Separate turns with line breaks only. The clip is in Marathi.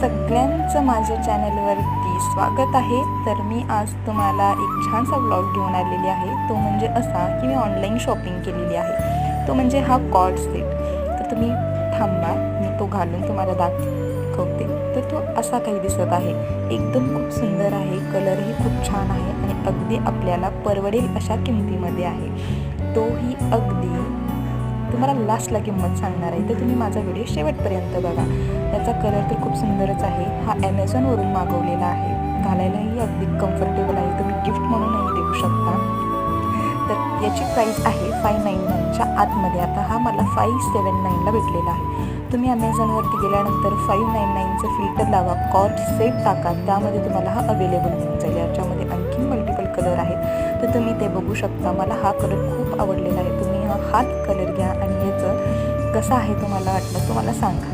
सगळ्यांचं माझ्या चॅनलवरती स्वागत आहे. तर मी आज तुम्हाला एक छानसा व्लॉग घेऊन आलेली आहे. तो म्हणजे असा की मी ऑनलाईन शॉपिंग केलेली आहे. तो म्हणजे हा कॉर्ड सेट. तर तुम्ही थांबा, मी तो घालून तुम्हाला दाखवते. तर तो असा काही दिसत आहे. एकदम खूप सुंदर आहे, कलरही खूप छान आहे आणि अगदी आपल्याला परवडेल अशा किमतीमध्ये आहे. तोही अगदी तुम्हाला लास्टला किंमत सांगणार आहे. तर तुम्ही माझा व्हिडिओ शेवटपर्यंत बघा. याचा कलर तर खूप सुंदरच आहे. हा ॲमेझॉनवरून मागवलेला आहे. घालायलाही अगदी कम्फर्टेबल आहे. तुम्ही गिफ्ट म्हणूनही देऊ शकता. तर याची प्राईस आहे 599च्या आतमध्ये. आता हा मला 579ला भेटलेला आहे. तुम्ही ॲमेझॉनवरती गेल्यानंतर 599चं फिल्टर लावा, कॉर्ड सेट टाका, त्यामध्ये तुम्हाला हा अवेलेबल होऊन जाईल. याच्यामध्ये आणखी मल्टिपल कलर आहेत, तर तुम्ही ते बघू शकता. मला हा कलर खूप आवडलेला आहे. तुम्ही हाच कलर घ्या आणि याचं कसं आहे तुम्हाला वाटलं तुम्हाला सांगा.